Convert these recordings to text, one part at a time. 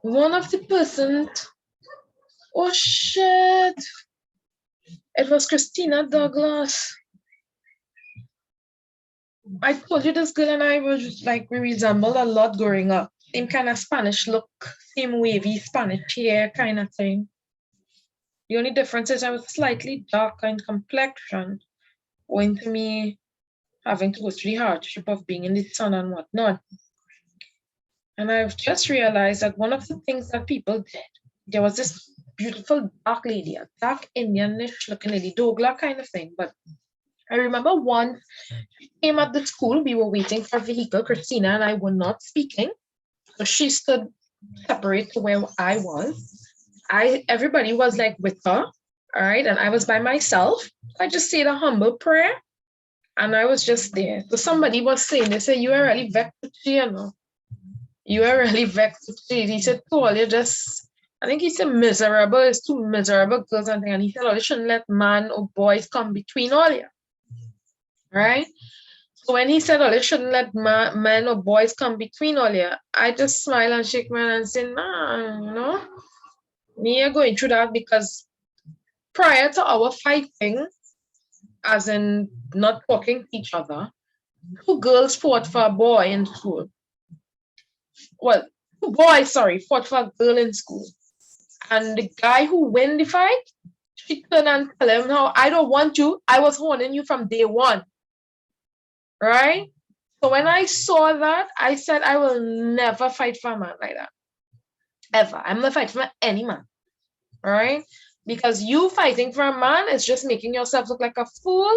one of the person, oh shit, it was Christina Douglas. I told you this girl and I was just like, we resembled a lot growing up. Same kind of Spanish look, same wavy Spanish hair kind of thing. The only difference is I was slightly darker in complexion, owing to me having to go through the hardship of being in the sun and whatnot. And I've just realized that one of the things that people did, there was this beautiful dark lady, a dark Indianish looking lady, Dogla kind of thing. But I remember once she came at the school, we were waiting for a vehicle, Christina and I were not speaking. So she stood separate to where I was. Everybody was like with her, all right, and I was by myself. I just said a humble prayer, and I was just there. So somebody was saying, they said, "You are really vexed, you know. You are really vexed." He said, "Oh, you just," I think he said, "miserable." It's two miserable girls and thing. And he said, "Oh, you shouldn't let man or boys come between all you." Right? So when he said, "Oh, you shouldn't let men or boys come between all you," I just smile and shake my hand and say, "Nah, you know. Me are going through that because prior to our fighting, as in not talking to each other, two girls fought for a boy in school. Well, two boys, fought for a girl in school. And the guy who won the fight, she turned and tell him, "No, I don't want you. I was warning you from day one." Right? So when I saw that, I said, I will never fight for a man like that. Ever. I'm not fighting for any man. Right? Because you fighting for a man is just making yourself look like a fool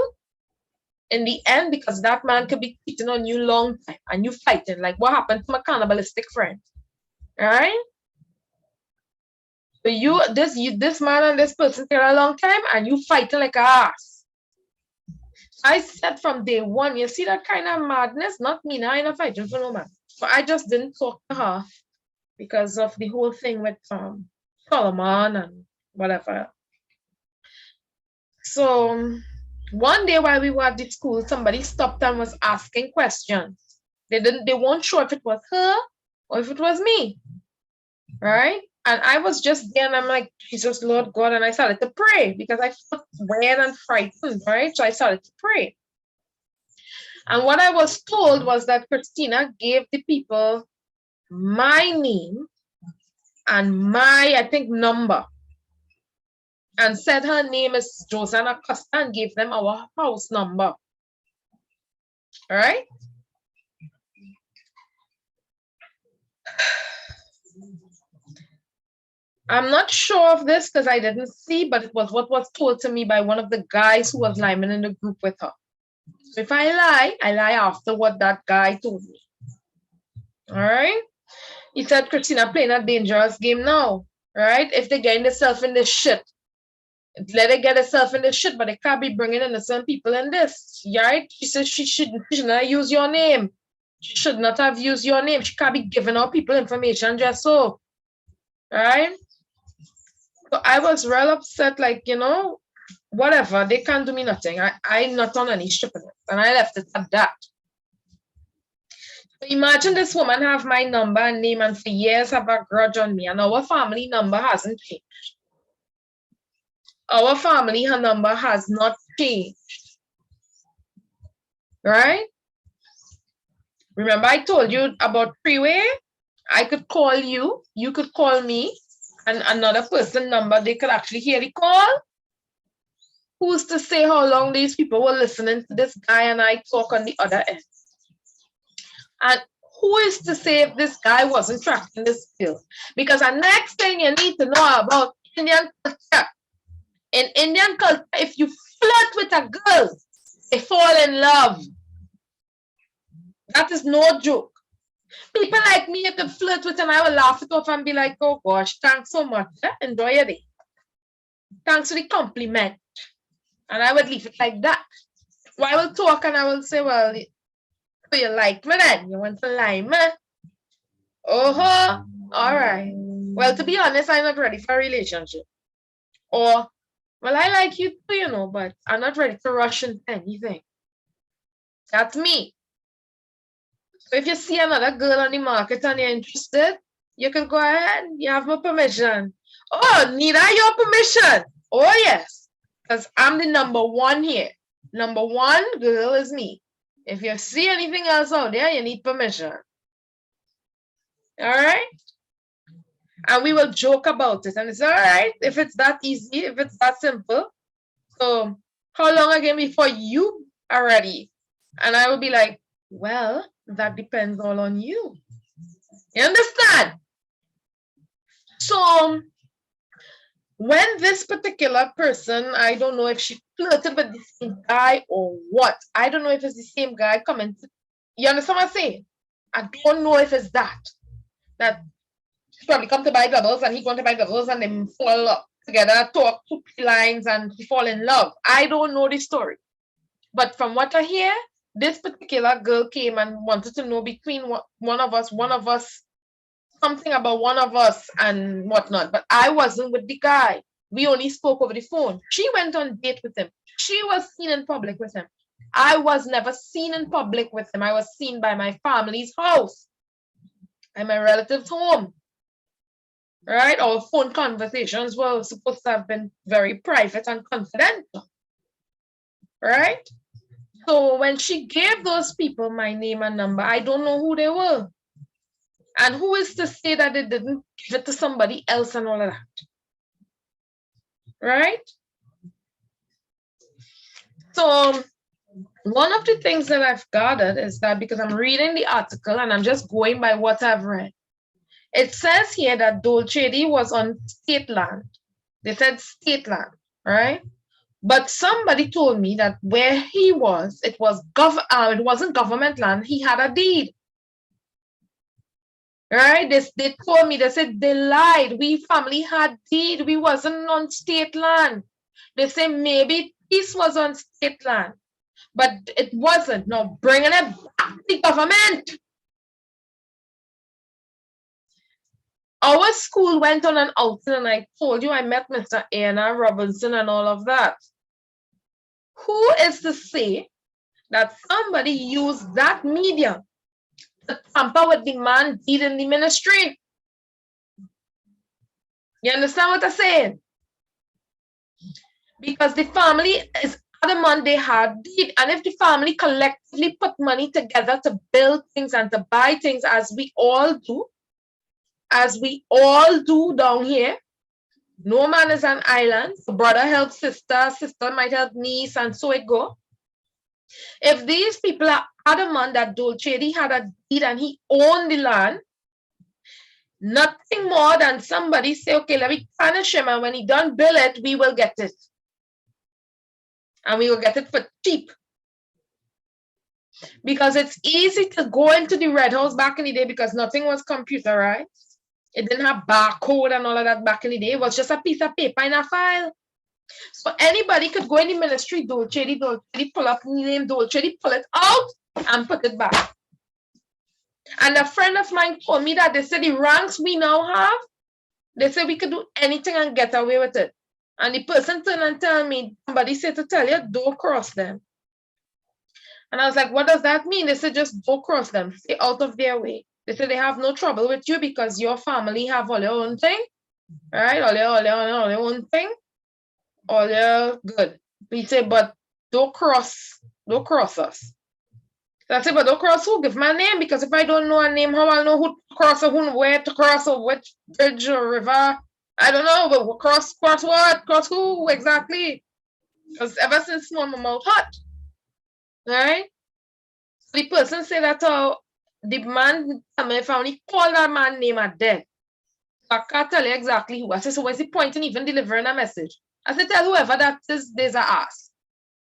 in the end, because that man could be cheating on you long time and you fighting like what happened to my cannibalistic friend. All right? So this man and this person for a long time and you fighting like a ass. I said from day one, you see that kind of madness? Not me, now I'm not fighting for no man. But I just didn't talk to her because of the whole thing with Solomon and whatever. So one day while we were at the school, somebody stopped and was asking questions. They weren't sure if it was her or if it was me. Right? And I was just there and I'm like, Jesus, Lord God. And I started to pray because I felt weird and frightened, right? So I started to pray. And what I was told was that Christina gave the people my name and my, I think, number. And said her name is Josanne Acosta and gave them our house number. All right? I'm not sure of this because I didn't see, but it was what was told to me by one of the guys who was lying in the group with her. So if I lie after what that guy told me. All right? He said, Christina playing a dangerous game now, right? If they're getting themselves in this shit, let it get itself in this shit, but they can't be bringing innocent people in this, right? She said she should not use your name. She should not have used your name. She can't be giving out people information just so, right? So I was real upset, like, you know, whatever, they can't do me nothing. I'm not on any stripping it, and I left it at that. So imagine this woman have my number and name and for years have a grudge on me, and our family number hasn't changed. Our family, her number has not changed. Right? Remember I told you about three-way? I could call you, you could call me, and another person number, they could actually hear the call. Who's to say how long these people were listening to this guy and I talk on the other end? And who is to say if this guy wasn't tracking this bill? Because the next thing you need to know about Indian culture, in Indian culture, if you flirt with a girl, they fall in love. That is no joke. People like me, you can flirt with and I will laugh it off and be like, oh gosh, thanks so much. Enjoy your day. Thanks for the compliment. And I would leave it like that. Well, I will talk and I will say, well, so you like me then? You want to lie me? Oh, all right. Well, to be honest, I'm not ready for a relationship. Or, well, I like you too, you know, but I'm not ready to rush into anything. That's me. So if you see another girl on the market and you're interested, You can go ahead. You have my permission. Oh, need I your permission? Oh, yes. Because I'm the number one here. Number one girl is me. If you see anything else out there, you need permission. All right? And we will joke about it. And it's all right if it's that easy, if it's that simple. So how long again before you are ready? And I will be like, well, that depends all on you. You understand? So when this particular person, I don't know if she flirted with the same guy or what. I don't know if it's the same guy coming. You understand what I'm saying? I don't know if it's that she probably come to buy doubles and he going to buy doubles and they fall up together, talk 2 lines and fall in love. I don't know the story. But from what I hear, this particular girl came and wanted to know between one of us, something about one of us and whatnot. But I wasn't with the guy. We only spoke over the phone. She went on a date with him. She was seen in public with him. I was never seen in public with him. I was seen by my family's house and my relative's home. Right? Our phone conversations were supposed to have been very private and confidential. Right? So when she gave those people my name and number, I don't know who they were. And who is to say that they didn't give it to somebody else and all of that? Right? So one of the things that I've gathered is that because I'm reading the article and I'm just going by what I've read, it says here that Dole Chadee was on state land. They said state land, right? But somebody told me that where he was, it wasn't government land. He had a deed. Right? They told me, they said they lied. We family had deed. We wasn't on state land. They say maybe this was on state land, but it wasn't. Now bringing it back to the government. Our school went on an outing and I told you I met Mr. A&R Robinson and all of that. Who is to say that somebody used that medium to tamper with the man deed in the ministry? You understand what I'm saying? Because the family is adamant they had deed, and if the family collectively put money together to build things and to buy things, as we all do down here, no man is an island. So brother helps sister, sister might help niece, and so it go. If these people are adamant that Dole Chadee had a deed and he owned the land, nothing more than somebody say, okay, let me punish him, and when he done bill it, we will get it. And we will get it for cheap. Because it's easy to go into the Red House back in the day because nothing was computerized. It didn't have barcode and all of that back in the day. It was just a piece of paper in a file. So anybody could go in the ministry, Dole Chadee, pull up the name Dole Chadee, pull it out and put it back. And a friend of mine told me that they said the ranks we now have, they said we could do anything and get away with it. And the person turned and tell me, somebody said to tell you, don't cross them. And I was like, what does that mean? They said, just don't cross them, stay out of their way. They said they have no trouble with you because your family have all your own thing, right? All your own thing, all your good. We say, but don't cross us. So I said, but don't cross who? Give my name, because if I don't know a name, how I'll know who to cross or who, where to cross or which bridge or river? I don't know, but cross what? Cross who exactly? Because ever since small, my mouth hot, right? So the person said that the man, my family called that man name at dead. So I can't tell you exactly who. I said, so what's the point in even delivering a message? I said, tell whoever that is, there's an ass.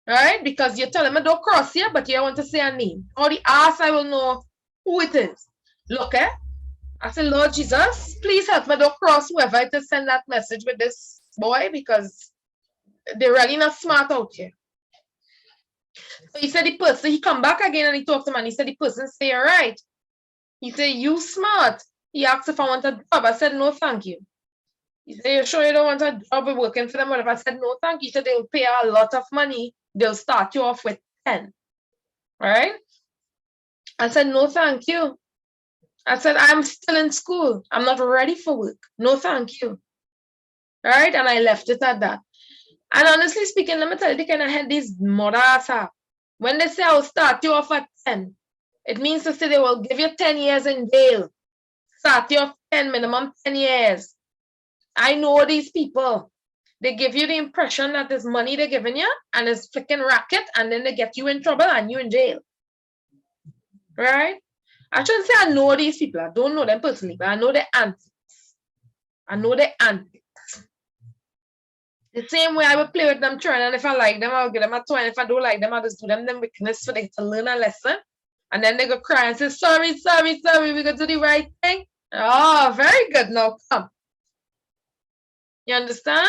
Right? Because you're telling me don't cross here, but you want to say a name. Or the ass, I will know who it is. Look, I said, Lord Jesus, please help me don't cross whoever it is send that message with this boy, because they're really not smart out here. So he said the person, he come back again and he talked to him and he said the person say, all right. He said, you smart. He asked if I want a job. I said, no, thank you. He said, you sure you don't want a job working for them? Whatever. I said, no, thank you. He said, they'll pay a lot of money. They'll start you off with 10. Right? I said, no, thank you. I said, I'm still in school. I'm not ready for work. No, thank you. Right? And I left it at that. And honestly speaking, let me tell you, they kind of had these mother ass up. When they say I'll start you off at 10, it means to say they will give you 10 years in jail. Start you off 10, minimum 10 years. I know these people. They give you the impression that there's money they're giving you and it's freaking racket, and then they get you in trouble and you in jail. Right? I shouldn't say I know these people. I don't know them personally, but I know their antics. I know their antics. The same way I would play with them children, and if I like them, I'll give them a toy, and if I don't like them, I'll just do them wickedness for them to learn a lesson. And then they go cry and say, sorry, sorry, sorry, we're going to do the right thing. Oh, very good. Now come. You understand?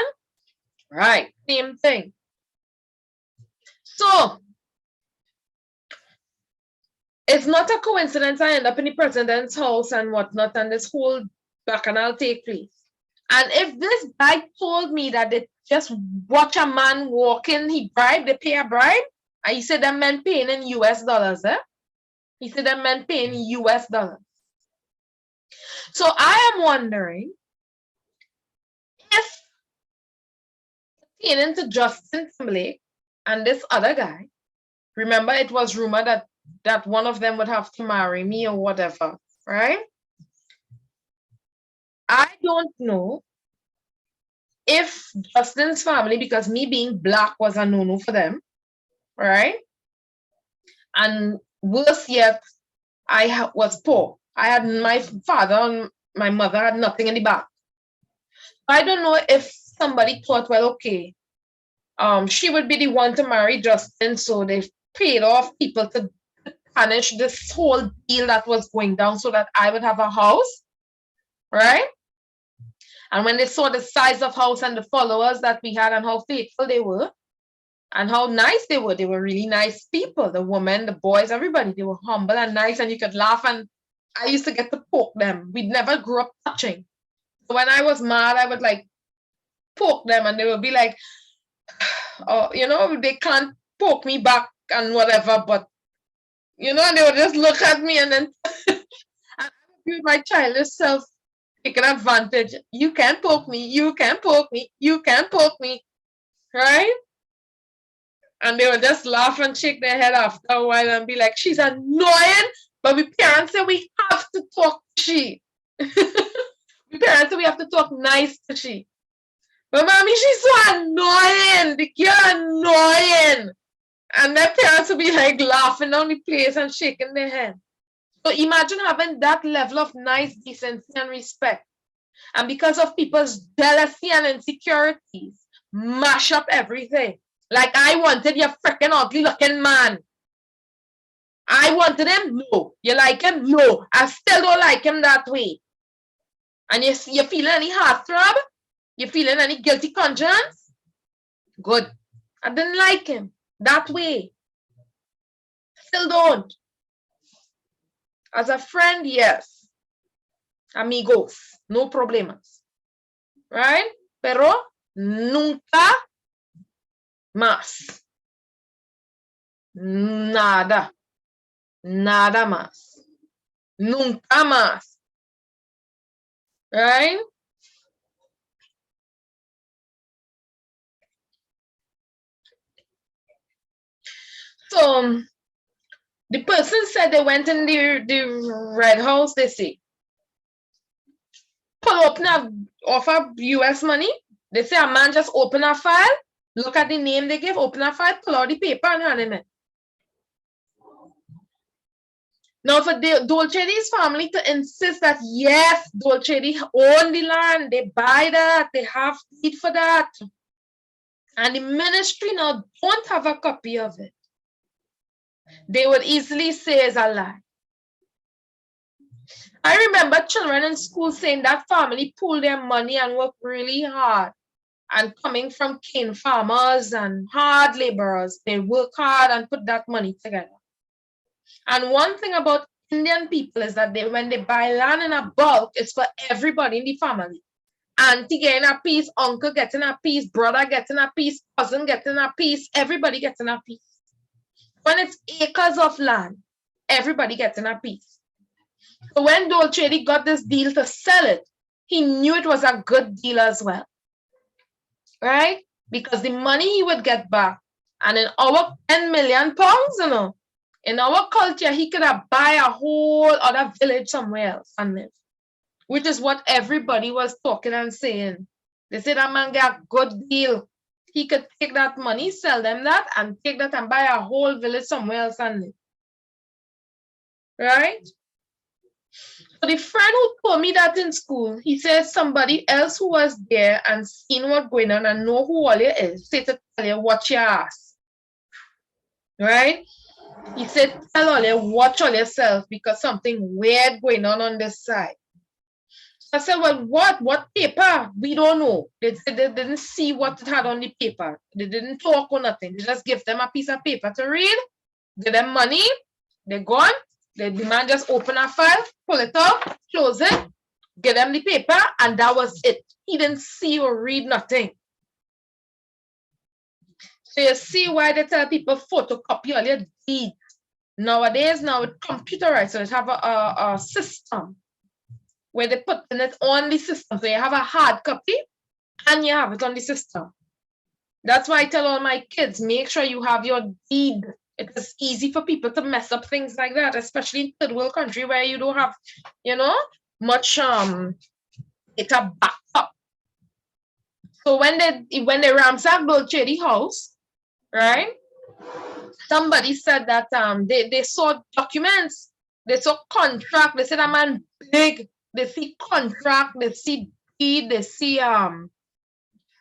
Right. Same thing. So, it's not a coincidence I end up in the president's house and whatnot, and this whole bacchanal take place. And if this guy told me that they just watch a man walking, he bribe, they pay a bribe, and he said that man paying in US dollars, eh? He said that man paying in US dollars. So I am wondering if pertaining to Justin Timberlake and this other guy, remember it was rumored that one of them would have to marry me or whatever, right? I don't know if Justin's family, because me being black was a no-no for them, right? And worse yet, I was poor. I had my father and my mother had nothing in the back. I don't know if somebody thought, well, okay, she would be the one to marry Justin, so they paid off people to punish this whole deal that was going down so that I would have a house, right? And when they saw the size of house and the followers that we had and how faithful they were and how nice they were really nice people. The women, the boys, everybody, they were humble and nice, and you could laugh, and I used to get to poke them. We never grew up touching. So when I was mad, I would like poke them and they would be like, oh, you know, they can't poke me back and whatever, but you know, and they would just look at me and then and I would be my childish self taking advantage. You can't poke me, you can't poke me, you can't poke me, right? And they would just laugh and shake their head after a while and be like, she's annoying, but we parents say we have to talk to she. We parents say we have to talk nice to she. But mommy, she's so annoying. The girl annoying. And their parents would be like laughing on the place and shaking their head. So imagine having that level of nice decency and respect. And because of people's jealousy and insecurities, mash up everything. Like I wanted your freaking ugly looking man. I wanted him? No. You like him? No. I still don't like him that way. And you feeling any heartthrob? You feeling any guilty conscience? Good. I didn't like him that way. Still don't. As a friend, yes. Amigos, no problemas. Right? Pero nunca más. Nada. Nada más. Nunca más. Right? So the person said they went in the Red House, they say, pull open offer US money. They say a man just open a file, look at the name they give, open a file, pull out the paper and hand him it. Now for Dole Chadee's family to insist that yes, Dole Chadee own the land, they buy that, they have deed for that. And the ministry now don't have a copy of it. They would easily say is a lie. I remember children in school saying that family pulled their money and worked really hard. And coming from cane farmers and hard laborers, they work hard and put that money together. And one thing about Indian people is that when they buy land in a bulk, it's for everybody in the family. Auntie getting a piece, uncle getting a piece, brother getting a piece, cousin getting a piece, everybody getting a piece. When it's acres of land, everybody getting a piece. So when Dole Chadee got this deal to sell it, he knew it was a good deal as well, right? Because the money he would get back, and in our 10 million pounds, you know, in our culture, he could have buy a whole other village somewhere else and live, which is what everybody was talking and saying. They said that man got a good deal. He could take that money, sell them that, and take that and buy a whole village somewhere else and live. Right? So the friend who told me that in school, he said somebody else who was there and seen what going on and know who all it is, said to tell you, watch your ass. Right? He said, tell all you, watch all yourself because something weird going on this side. I said, well, what paper? We don't know. They didn't see what it had on the paper. They didn't talk or nothing. They just give them a piece of paper to read, give them money, they're gone. The man just open a file, pull it out, close it, give them the paper, and that was it. He didn't see or read nothing. So you see why they tell people photocopy all your deeds. Nowadays, now it's computerized, so they have a system where they put it on the system. So you have a hard copy and you have it on the system. That's why I tell all my kids, make sure you have your deed. It is easy for people to mess up things like that, especially in third world country where you don't have, you know, much data backed up. So when they ransacked Dole Chadee house, right? Somebody said that they saw documents, they saw contract, they said a man big. They see contract, they see deed, they see some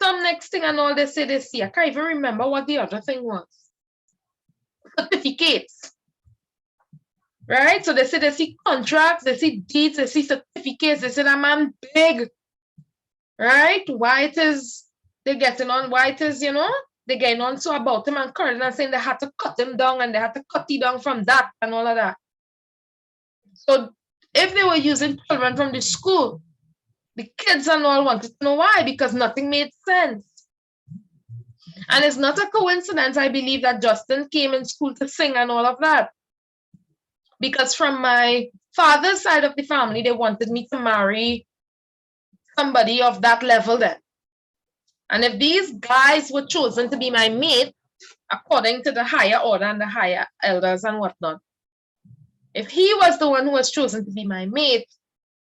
next thing and all they see. I can't even remember what the other thing was. Certificates. Right? So they say they see contracts, they see deeds, they see certificates, they say that man big. Right? Why it is they're getting on, why it is, you know, they're getting on so about him and current and saying they had to cut him down and they had to cut him down from that and all of that. So if they were using children from the school, the kids and all wanted to know why, because nothing made sense. And it's not a coincidence, I believe, that Justin came in school to sing and all of that. Because from my father's side of the family, they wanted me to marry somebody of that level then. And if these guys were chosen to be my mate, according to the higher order and the higher elders and whatnot, if he was the one who was chosen to be my mate,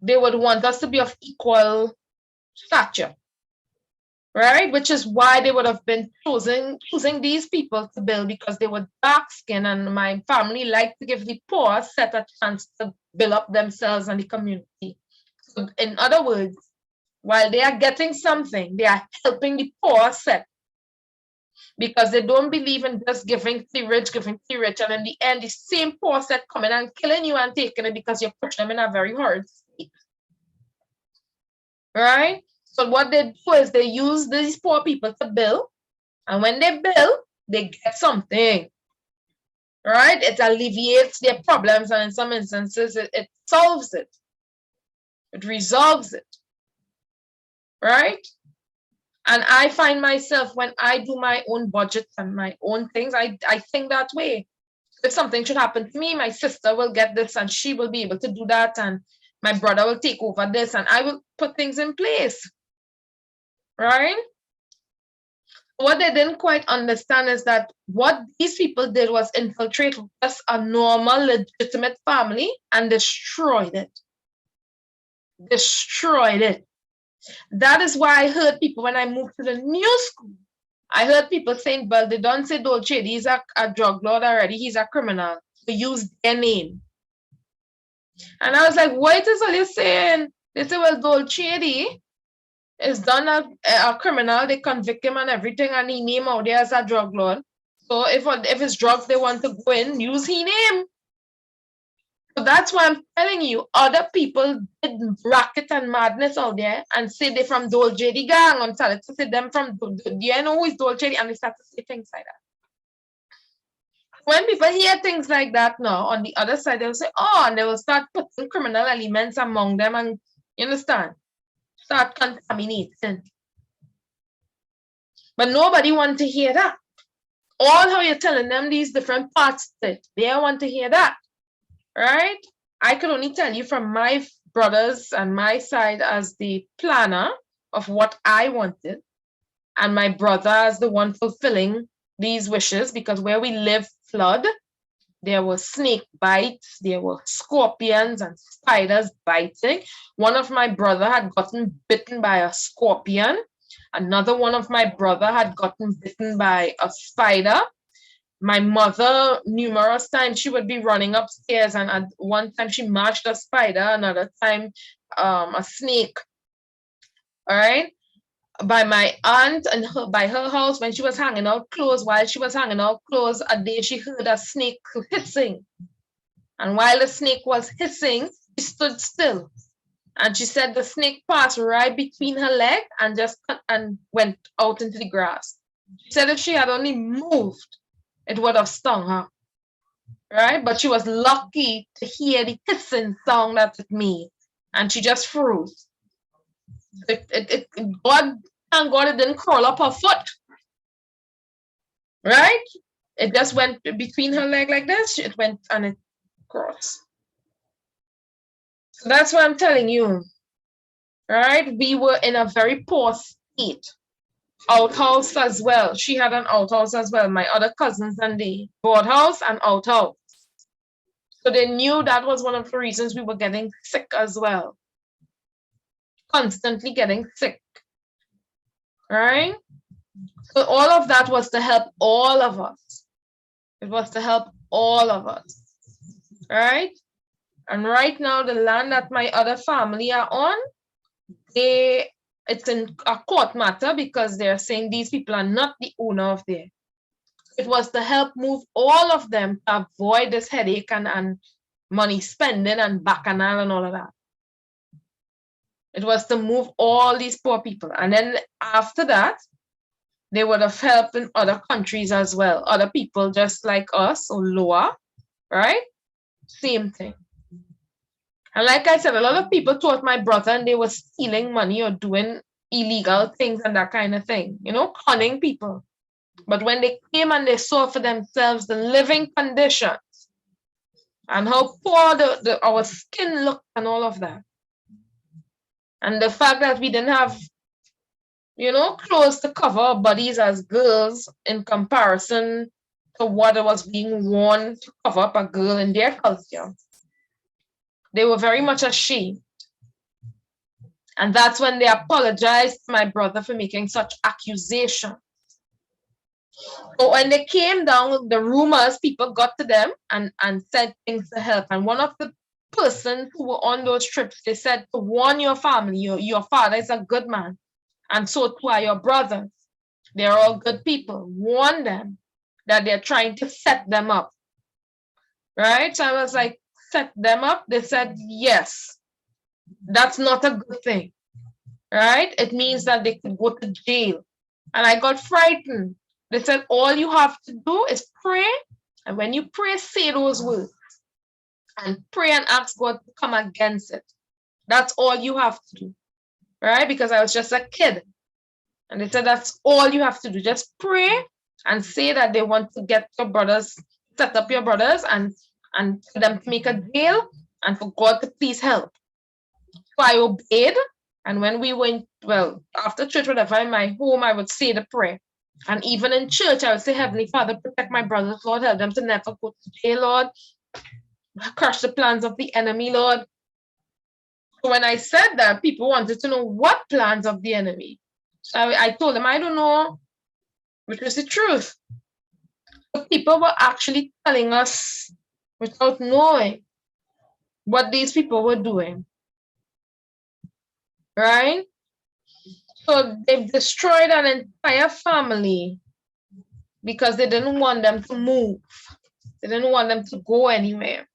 they would want us to be of equal stature, right? Which is why they would have been choosing these people to build, because they were dark skinned and my family liked to give the poor set a chance to build up themselves and the community. So in other words, while they are getting something, they are helping the poor set, because they don't believe in just giving to the rich, and in the end, the same poor set coming and killing you and taking it because you push them in a very hard state. Right? So what they do is they use these poor people to build, and when they build, they get something. Right? It alleviates their problems, and in some instances, it solves it. It resolves it. Right? And I find myself, when I do my own budget and my own things, I think that way. If something should happen to me, my sister will get this and she will be able to do that, and my brother will take over this, and I will put things in place. Right? What they didn't quite understand is that what these people did was infiltrate just a normal, legitimate family and destroyed it. Destroyed it. That is why I heard people, when I moved to the new school, I heard people saying, well, they don't say Dole Chadee, he's a drug lord already, he's a criminal. They use their name. And I was like, what is all you saying? They say, well, Dole Chadee is done a criminal, they convict him and everything, and he name out there as a drug lord. So if it's drugs they want to go in, use his name. So that's why I'm telling you, other people did racket and madness out there and say they're from Dole Chadee gang and started to say them from, do you know who is Dole Chadee? And they start to say things like that. When people hear things like that now, on the other side, they'll say, oh, and they will start putting criminal elements among them, and you understand? Start contaminating. But nobody wants to hear that. All how you're telling them these different parts, they want to hear that. Right? I could only tell you from my brothers and my side as the planner of what I wanted, and my brother as the one fulfilling these wishes, because where we live flood, there were snake bites, there were scorpions and spiders biting. One of my brother had gotten bitten by a scorpion. Another one of my brother had gotten bitten by a spider. My mother, numerous times, she would be running upstairs, and at one time she marched a spider, another time a snake. All right. By my aunt and by her house, when she was hanging out clothes, while she was hanging out clothes, a day she heard a snake hissing. And while the snake was hissing, she stood still. And she said the snake passed right between her leg and just went out into the grass. She said if she had only moved, it would have stung her. Right? But she was lucky to hear the hissing sound that it made. And she just froze. God, thank God it didn't crawl up her foot. Right? It just went between her leg like this. It went and it crossed. So that's what I'm telling you. Right? We were in a very poor state. Outhouse as well. She had an outhouse as well. My other cousins and the board house and outhouse. So they knew that was one of the reasons we were getting sick as well. Constantly getting sick. Right? So all of that was to help all of us. It was to help all of us. Right? And right now, the land that my other family are on, it's in a court matter because they're saying these people are not the owner of there. It was to help move all of them to avoid this headache and money spending and bacchanal and all of that. It was to move all these poor people. And then after that, they would have helped in other countries as well. Other people just like us or lower, right? Same thing. And like I said, a lot of people thought my brother and they were stealing money or doing illegal things and that kind of thing, you know, conning people. But when they came and they saw for themselves the living conditions and how poor our skin looked and all of that, and the fact that we didn't have, you know, clothes to cover our bodies as girls in comparison to what was being worn to cover up a girl in their culture, they were very much ashamed. And that's when they apologized to my brother for making such accusations. So when they came down, the rumors, people got to them and said things to help. And one of the persons who were on those trips, they said to warn your family, your father is a good man. And so too are your brothers. They're all good people. Warn them that they're trying to set them up. Right? So I was like, set them up? They said, yes. That's not a good thing. Right? It means that they could go to jail. And I got frightened. They said, all you have to do is pray. And when you pray, say those words. And pray and ask God to come against it. That's all you have to do. Right? Because I was just a kid. And they said, that's all you have to do. Just pray and say that they want to get your brothers, set up your brothers and for them to make a deal and for God to please help. So I obeyed. And when we went, well, after church, whatever, in my home, I would say the prayer. And even in church, I would say, Heavenly Father, protect my brothers, Lord, help them to never go to jail, Lord. Crush the plans of the enemy, Lord. So when I said that, people wanted to know what plans of the enemy. So I told them, I don't know, which was the truth. But people were actually telling us without knowing what these people were doing. Right? So they've destroyed an entire family because they didn't want them to move. They didn't want them to go anywhere.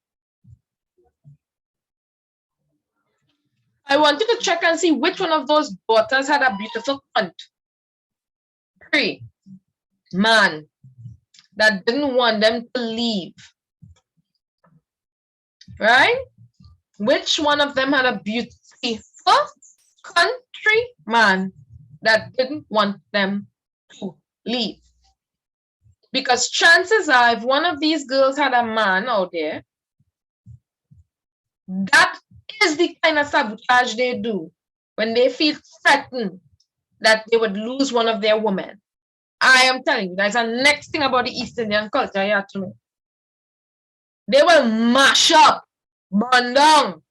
I wanted to check and see which one of those daughters had a beautiful country man that didn't want them to leave. Right? Which one of them had a beautiful country man that didn't want them to leave? Because chances are, if one of these girls had a man out there, That is the kind of sabotage they do when they feel threatened that they would lose one of their women. I am telling you, that's the next thing about the East Indian culture you have to know. They will mash up, burn down,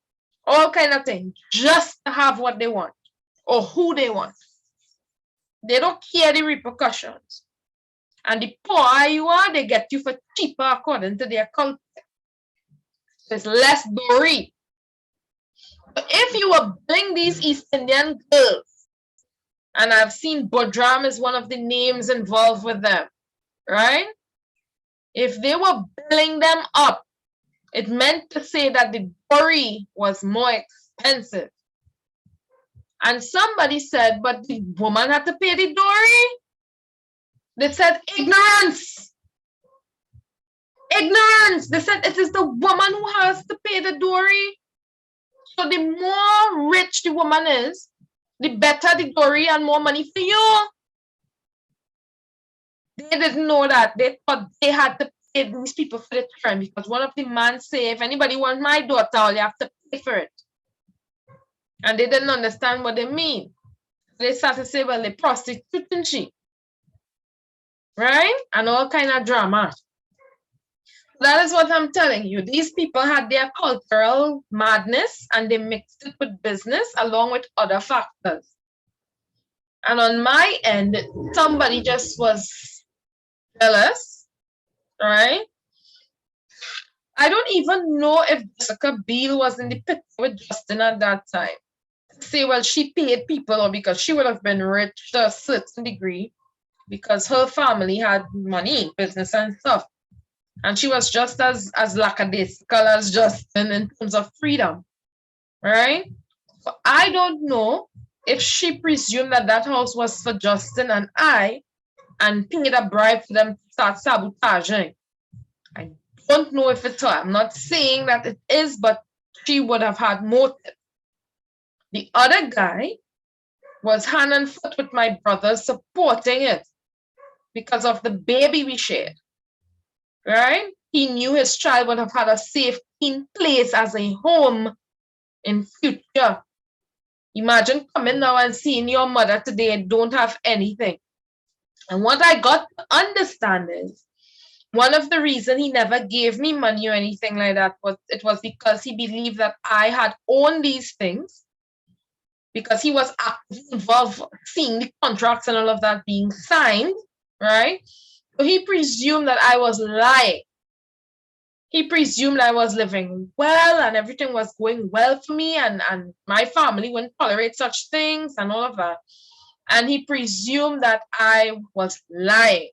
all kind of things, just to have what they want or who they want. They don't care the repercussions. And the poorer you are, they get you for cheaper according to their culture. So it's less gory. But if you were bring these East Indian girls, and I've seen Bodram is one of the names involved with them, right? If they were billing them up, it meant to say that the dowry was more expensive. And somebody said, but the woman had to pay the dowry? They said, ignorance. Ignorance. They said it is the woman who has to pay the dowry. So the more rich the woman is, the better the dowry and more money for you. They didn't know that. They thought they had to pay these people for the term because one of the men say, if anybody wants my daughter, all you have to pay for it. And they didn't understand what they mean. They started to say, well, they're prostituting she. Right? And all kind of drama. That is what I'm telling you. These people had their cultural madness and they mixed it with business along with other factors. And on my end, somebody just was jealous, right? I don't even know if Jessica Biel was in the picture with Justin at that time. Say, well, she paid people or because she would have been rich to a certain degree because her family had money, business and stuff. And she was just as lackadaisical as Justin in terms of freedom, right? So I don't know if she presumed that that house was for Justin and I and paid a bribe for them to start sabotaging. I don't know if it's her. I'm not saying that it is, but she would have had motive. The other guy was hand and foot with my brother supporting it because of the baby we shared. Right? He knew his child would have had a safe, clean place as a home in future. Imagine coming now and seeing your mother today and don't have anything. And what I got to understand is one of the reasons he never gave me money or anything like that was it was because he believed that I had owned these things because he was actively involved seeing the contracts and all of that being signed, right? So he presumed that I was lying. He presumed I was living well and everything was going well for me and my family wouldn't tolerate such things and all of that. And he presumed that I was lying.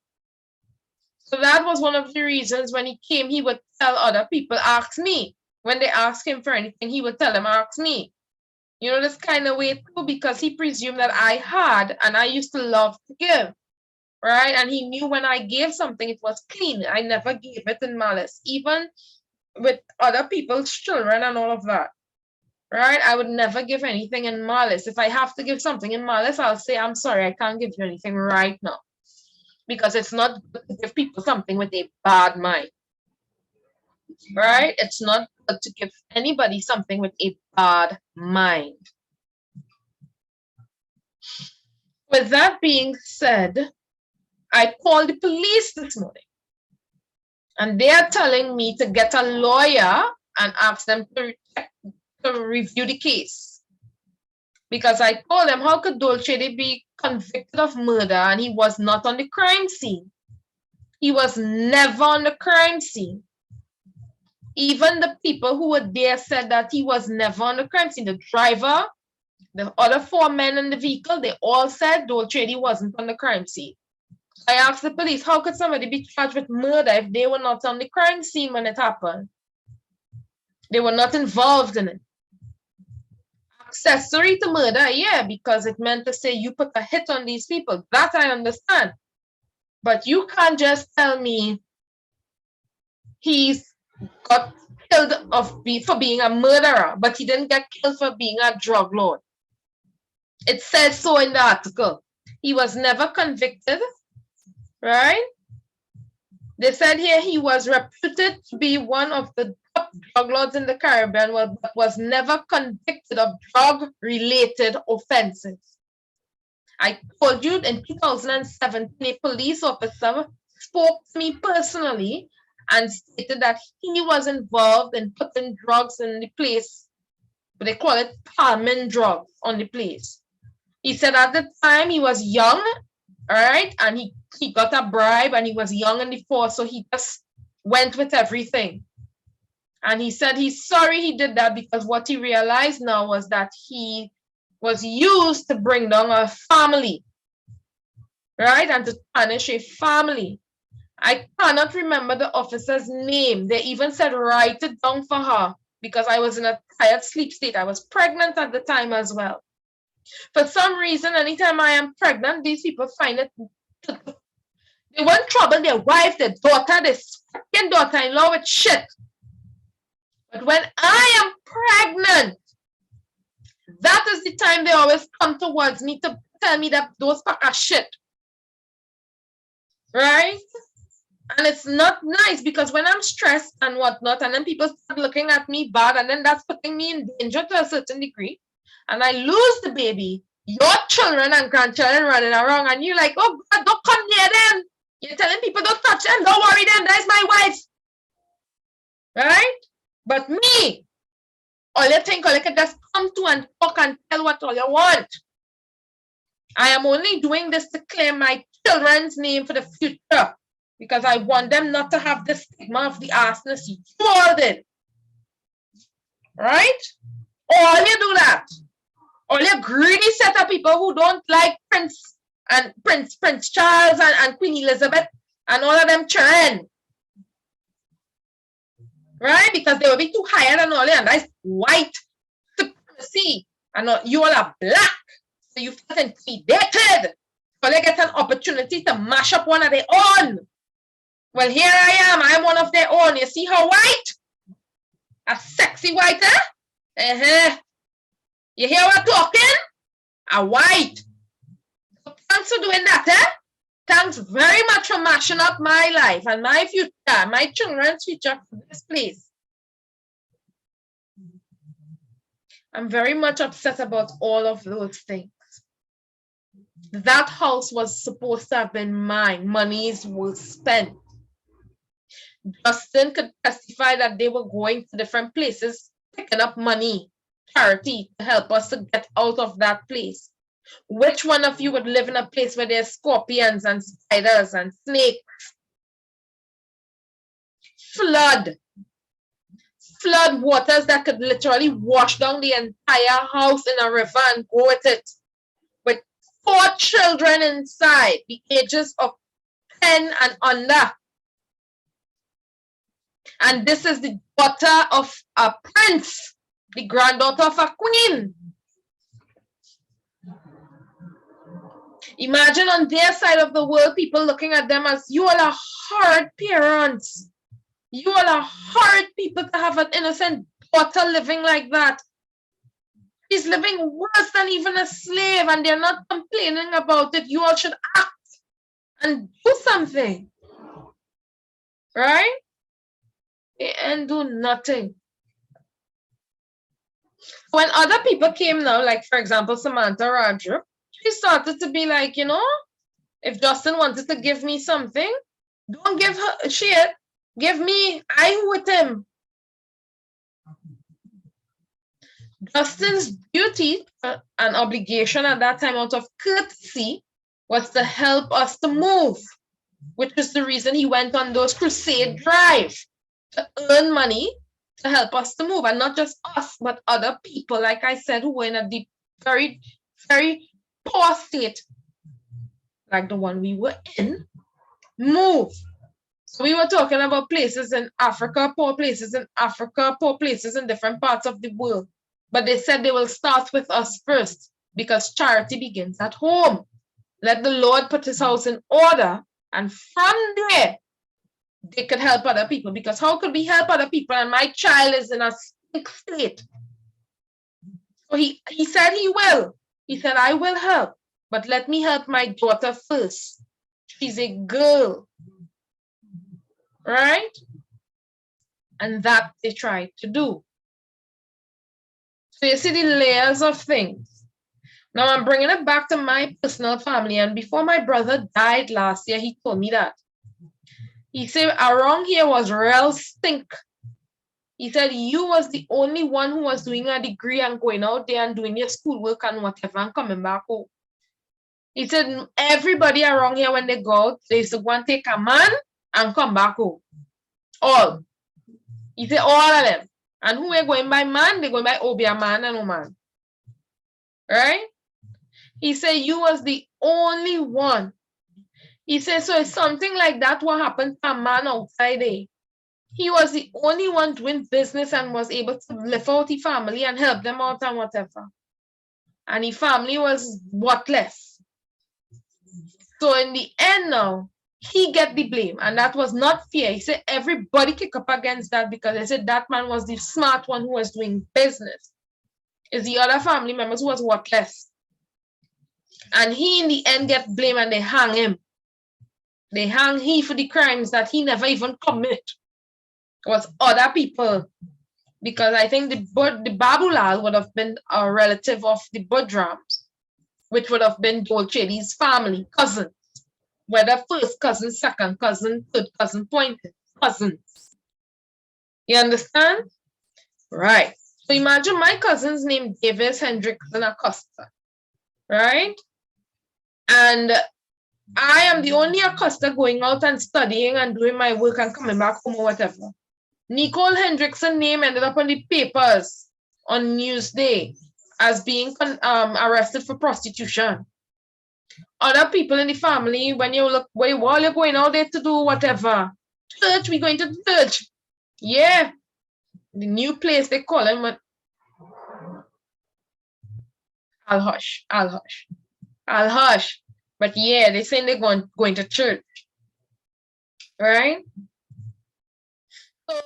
So that was one of the reasons when he came, he would tell other people, ask me. When they ask him for anything, he would tell them, ask me. You know, this kind of way too, because he presumed that I had and I used to love to give. Right? And he knew when I gave something, it was clean. I never gave it in malice, even with other people's children and all of that. Right? I would never give anything in malice. If I have to give something in malice, I'll say, I'm sorry, I can't give you anything right now. Because it's not good to give people something with a bad mind. Right? It's not good to give anybody something with a bad mind. With that being said, I called the police this morning and they are telling me to get a lawyer and ask them to review the case. Because I told them, how could Dole Chadee be convicted of murder and he was not on the crime scene? He was never on the crime scene. Even the people who were there said that he was never on the crime scene. The driver, the other 4 men in the vehicle, they all said Dole Chadee wasn't on the crime scene. I asked the police, how could somebody be charged with murder if they were not on the crime scene when it happened? They were not involved in it. Accessory to murder, yeah, because it meant to say you put a hit on these people. That I understand. But you can't just tell me he's got killed for being a murderer, but he didn't get killed for being a drug lord. It says so in the article. He was never convicted. Right? They said here he was reputed to be one of the top drug lords in the Caribbean was never convicted of drug-related offenses. I told you in 2017, a police officer spoke to me personally and stated that he was involved in putting drugs in the place, but they call it palming drugs on the place. He said at the time he was young, all right, and he got a bribe and he was young in the force, so he just went with everything. And he said he's sorry he did that because what he realized now was that he was used to bring down a family, right, and to punish a family. I cannot remember the officer's name. They even said write it down for her because I was in a tired sleep state. I was pregnant at the time as well. For some reason, anytime I am pregnant, these people find it, they want trouble their wife, their daughter, their second daughter-in-law with shit. But when I am pregnant, that is the time they always come towards me to tell me that those pack of shit. Right? And it's not nice because when I'm stressed and whatnot, and then people start looking at me bad, and then that's putting me in danger to a certain degree, and I lose the baby, your children and grandchildren running around, and you're like, oh God, don't come near them. You're telling people don't touch them, don't worry them, that's my wife. Right? But me, all you think, all you can just come to and talk and tell what all you want. I am only doing this to clear my children's name for the future because I want them not to have the stigma of the arsonist you all did. Right? All you do that. All you greedy set of people who don't like Prince Charles and Queen Elizabeth and all of them children. Right? Because they will be too higher than all you, and that's white supremacy. And you all are black. So you feel intimidated. So they get an opportunity to mash up one of their own. Well, here I am. I'm one of their own. You see how white? A sexy white, huh? You hear what I'm talking? A white. So thanks for doing that, eh? Thanks very much for mashing up my life and my future, my children's future for this place. I'm very much upset about all of those things. That house was supposed to have been mine. Monies were spent. Justin could testify that they were going to different places, picking up money, charity, to help us to get out of that place. Which one of you would live in a place where there's scorpions and spiders and snakes? Flood waters that could literally wash down the entire house in a river and go with it. With 4 children inside, the ages of 10 and under. And this is the daughter of a prince, the granddaughter of a queen. Imagine on their side of the world, people looking at them as, you all are horrid parents. You all are horrid people to have an innocent daughter living like that. She's living worse than even a slave, and they're not complaining about it. You all should act and do something. Right? And do nothing. When other people came now, like for example, Samantha Radrick, she started to be like, you know, if Justin wanted to give me something, don't give her shit. Give me, I with him. Justin's duty and obligation at that time out of courtesy was to help us to move, which is the reason he went on those crusade drives to earn money to help us to move. And not just us, but other people, like I said, who were in a deep, very, very poor state, like the one we were in, move. So we were talking about places in Africa, poor places in Africa, poor places in different parts of the world. But they said they will start with us first because charity begins at home. Let the Lord put his house in order, and from there, they could help other people. Because how could we help other people and my child is in a sick state? So he said he will. He said, I will help, but let me help my daughter first. She's a girl. Right? And that they tried to do. So you see the layers of things. Now I'm bringing it back to my personal family. And before my brother died last year, he told me that. He said, around here was real stink. He said, you was the only one who was doing a degree and going out there and doing your schoolwork and whatever and coming back home. He said, everybody around here, when they go out, they used to go and take a man and come back home. All. He said, all of them. And who are going by man? They're going by be a man and woman. Right? He said, you was the only one. He said, so it's something like that what happened to a man outside there. He was the only one doing business and was able to lift out the family and help them out and whatever. And the family was worthless. So in the end now, he get the blame. And that was not fair. He said everybody kick up against that because they said that man was the smart one who was doing business. It's the other family members who was worthless. And he in the end get blamed and they hang him. They hang he for the crimes that he never even commit. It was other people. Because I think the Babulal would have been a relative of the Budrams, which would have been Dole Chadee's family, cousins. Whether first cousin, second cousin, third cousin, pointed cousins. You understand? Right. So imagine my cousin's name Davis Hendrickson Acosta. Right? And I am the only Acosta going out and studying and doing my work and coming back home or whatever. Nicole Hendrickson name ended up on the papers on Newsday as being arrested for prostitution. Other people in the family, when you look, while you're going out there to do whatever, church, we're going to church. Yeah, the new place they call him. I'll hush. But yeah, they say they're going to church, right? So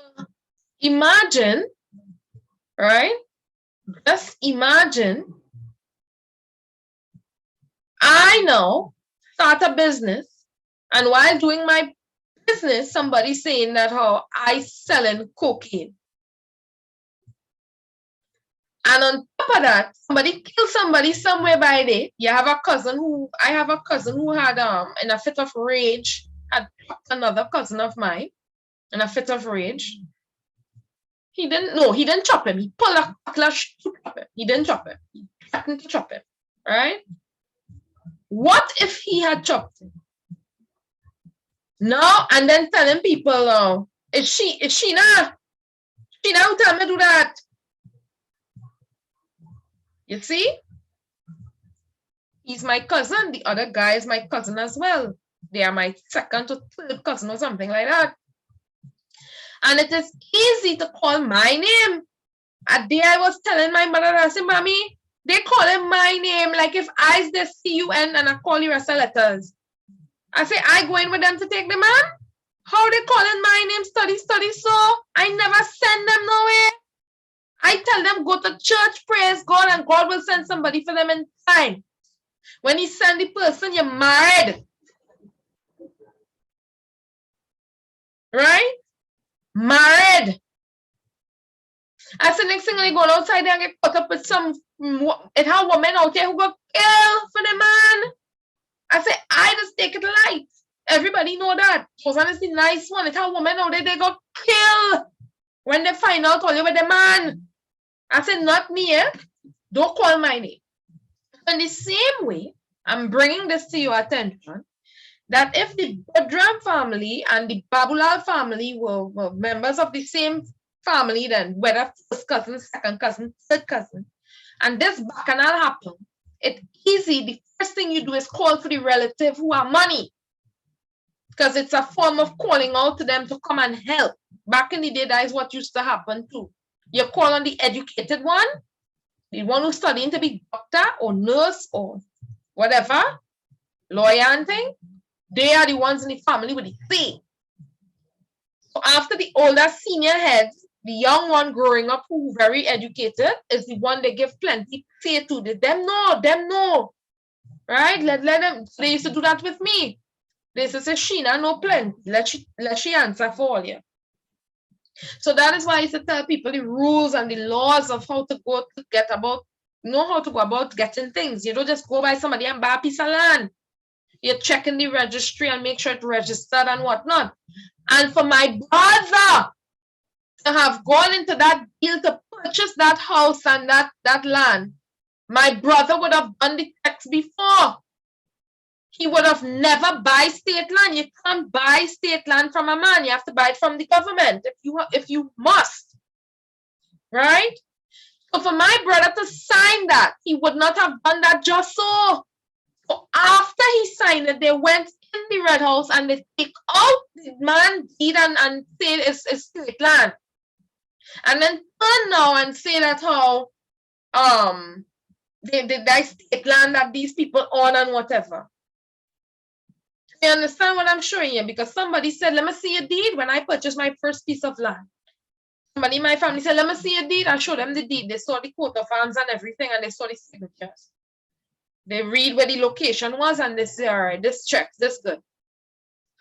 imagine, right? Just imagine. I now start a business, and while doing my business, somebody saying that how I selling cocaine. And on top of that, somebody kill somebody somewhere by there. I have a cousin who had in a fit of rage had another cousin of mine in a fit of rage. He didn't chop him. He pulled a cutlass to chop him. He didn't chop him. He threatened to chop him. Right? What if he had chopped him? No, and then telling people, it's Sheena who tell me to do that. You see? He's my cousin. The other guy is my cousin as well. They are my second to third cousin or something like that. And it is easy to call my name. A day I was telling my mother, I said, Mommy, they call him my name. Like if I say CUN and I call you as letters. I say, I go in with them to take the man? How they calling my name? Study, so? I never send them nowhere. I tell them, go to church, praise God, and God will send somebody for them in time. When he send the person, you're married. Right? Married. I said, next thing they go outside there and get caught up with it have women out there who got killed for the man. I said, I just take it light. Everybody know that. Josanne is the nice one. It have women out there, they got killed when they find out all over the man. I said, not me, eh? Don't call my name. In the same way, I'm bringing this to your attention, that if the Budram family and the Babulal family were members of the same family, then whether first cousin, second cousin, third cousin, and this bacchanal happen, it's easy. The first thing you do is call for the relative who have money, because it's a form of calling out to them to come and help. Back in the day, that is what used to happen too. You call on the educated one, the one who's studying to be doctor or nurse or whatever, lawyer and thing. They are the ones in the family with the say. So after the older senior heads, the young one growing up who very educated is the one they give plenty say to. Them know. Right? Let them. They used to do that with me. They used to say, Sheena, no plenty. Let she answer for all you. So that is why I used to tell people the rules and the laws of how to go to get about, know how to go about getting things. You don't just go by somebody and buy a piece of land. You check in the registry and make sure it's registered and whatnot. And for my brother to have gone into that deal to purchase that house and that land, my brother would have done the checks before. He would have never buy state land. You can't buy state land from a man. You have to buy it from the government if you must, right? So for my brother to sign that, he would not have done that just so. So after he signed it, they went in the Red House and they take out the man deed and say it's state land. And then turn now and say that how they state land that these people own and whatever. You understand what I'm showing you? Because somebody said, let me see a deed when I purchased my first piece of land. Somebody in my family said, let me see a deed. I showed them the deed. They saw the coat of arms and everything, and they saw the signatures. They read where the location was, and they say, all right, this checks, this good.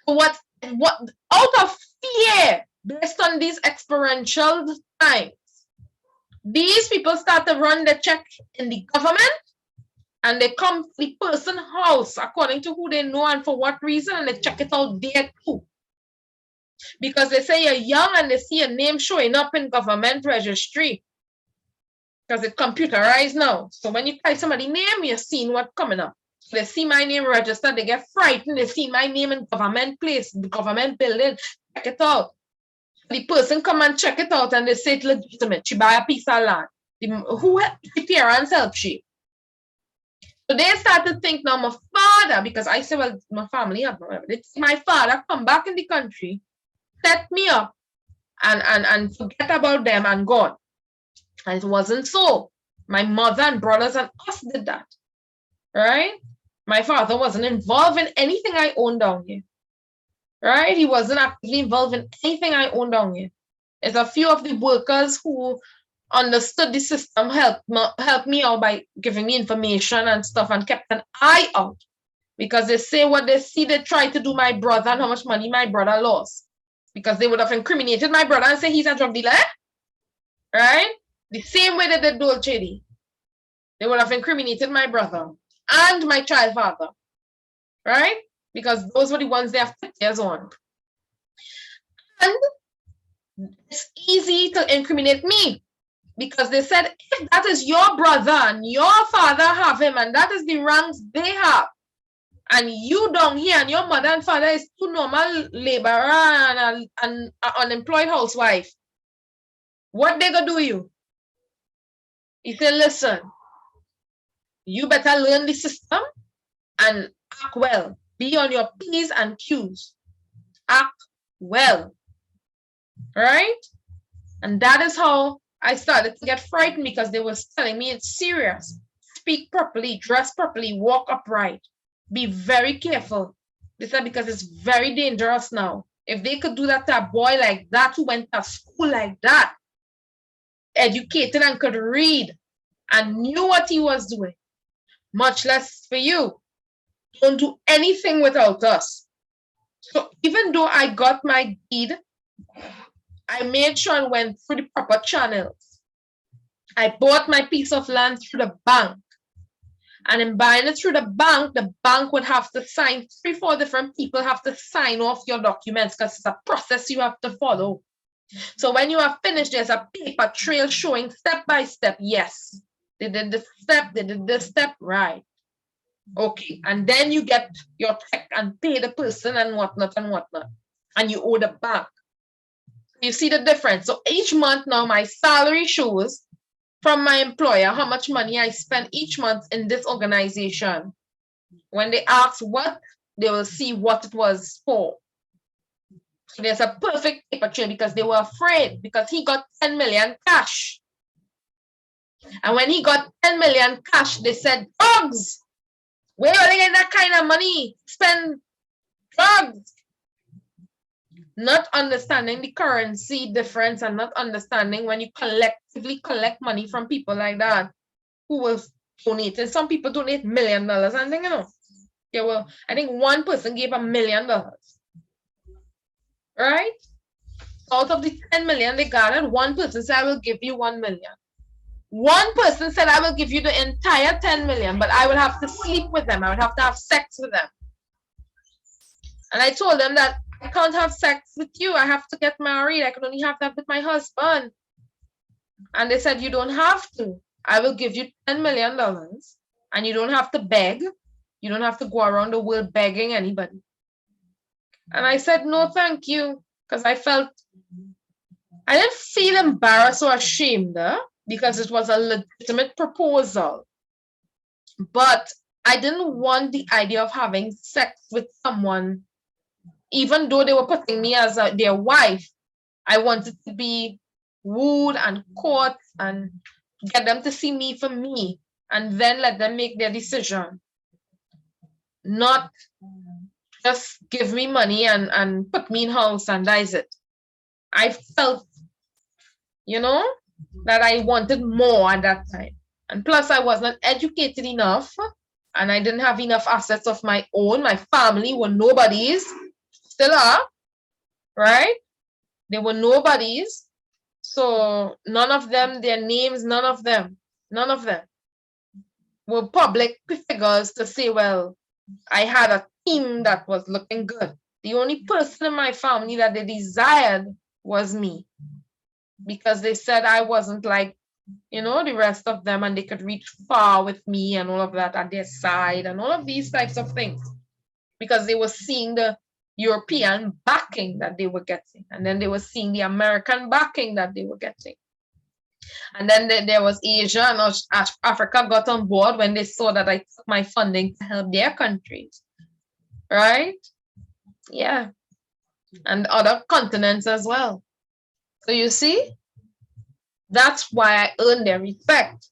So what out of fear, based on these experiential times, these people start to run the check in the government, and they come to the person's house according to who they know and for what reason, and they check it out there too. Because they say you're young and they see your name showing up in government registry. Because it's computerized now. So when you type somebody's name, you're seeing what's coming up. So they see my name registered, they get frightened, they see my name in government place, government building, check it out. The person come and check it out and they say it's legitimate. She buy a piece of land. Who the parents help she? So they start to think now my father, because I say, well, my family have my father come back in the country, set me up and forget about them and gone. And it wasn't so. My mother and brothers and us did that. Right? My father wasn't involved in anything I own down here. Right? He wasn't actively involved in anything I own down here. There's a few of the workers who understood the system, helped me out by giving me information and stuff and kept an eye out. Because they say what they see, they try to do my brother and how much money my brother lost. Because they would have incriminated my brother and say he's a drug dealer. Right? The same way they did Dole Chadee. They would have incriminated my brother and my child father. Right? Because those were the ones they have 10 years on. And it's easy to incriminate me. Because they said, if that is your brother and your father have him, and that is the ranks they have, and you down here and your mother and father is two normal laborer and an unemployed housewife, what they gonna do you? He said, listen, you better learn the system and act well. Be on your P's and Q's. Act well. Right? And that is how I started to get frightened, because they were telling me it's serious. Speak properly, dress properly, walk upright. Be very careful. They said because it's very dangerous now. If they could do that to a boy like that who went to school like that, educated and could read and knew what he was doing, much less for you. Don't do anything without us. So even though I got my deed, I made sure I went through the proper channels. I bought my piece of land through the bank. And in buying it through the bank would have to sign, 3-4 different people have to sign off your documents, because it's a process you have to follow. So when you are finished, there's a paper trail showing step by step, yes, they did this step, they did this step, right. Okay, and then you get your check and pay the person and whatnot, and you owe the bank. You see the difference. So each month now, my salary shows from my employer how much money I spend each month in this organization. When they ask what, they will see what it was for. So there's a perfect paper trail, because they were afraid, because he got 10 million cash. And when he got 10 million cash, they said, drugs. Where are they getting that kind of money? Spend drugs. Not understanding the currency difference and not understanding when you collectively collect money from people like that who will donate. And some people donate $1 million. And then, yeah, well, I think one person gave $1 million. Right? Out of the 10 million they gathered, one person said, I will give you 1 million. One person said, I will give you the entire 10 million, but I would have to sleep with them. I would have to have sex with them. And I told them that I can't have sex with you. I have to get married. I can only have that with my husband. And they said, you don't have to. I will give you $10 million and you don't have to beg. You don't have to go around the world begging anybody. And I said, no, thank you. Because I didn't feel embarrassed or ashamed because it was a legitimate proposal. But I didn't want the idea of having sex with someone, even though they were putting me as their wife. I wanted to be wooed and caught and get them to see me for me and then let them make their decision. Not just give me money and put me in house and that is it. I felt, that I wanted more at that time. And plus I was not educated enough and I didn't have enough assets of my own. My family were nobodies, still are, right? They were nobodies. So none of them, their names, none of them were public figures to say, well, I had a team that was looking good. The only person in my family that they desired was me, because they said I wasn't like, the rest of them, and they could reach far with me and all of that at their side and all of these types of things, because they were seeing the European backing that they were getting, and then they were seeing the American backing that they were getting. And then there was Asia and Africa got on board when they saw that I took my funding to help their countries, right? Yeah. And other continents as well. So you see, that's why I earned their respect.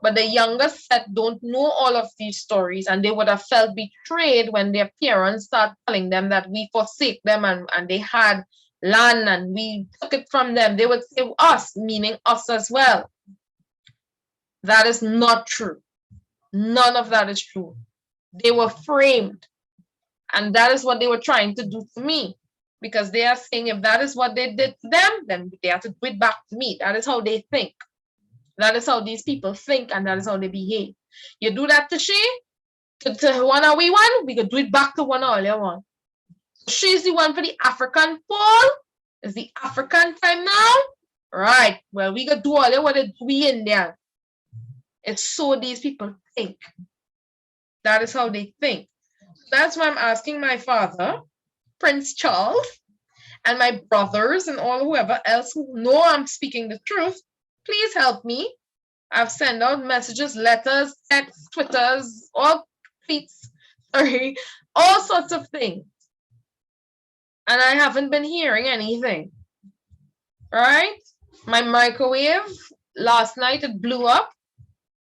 But the younger set don't know all of these stories, and they would have felt betrayed when their parents start telling them that we forsake them and they had land and we took it from them. They would say us, meaning us as well. That is not true. None of that is true. They were framed, and that is what they were trying to do to me, because they are saying if that is what they did to them, then they have to do it back to me. That is how they think. That is how these people think, and that is how they behave. You do that to she, to one or we one, we could do it back to one or all one. She's the one for the African fall. It's the African time now. Right. Well, we could do all what we in there. It's so these people think. That is how they think. That's why I'm asking my father, Prince Charles, and my brothers and all whoever else who know I'm speaking the truth, please help me. I've sent out messages, letters, texts, Twitters, all tweets, all sorts of things. And I haven't been hearing anything, right? My microwave, last night it blew up.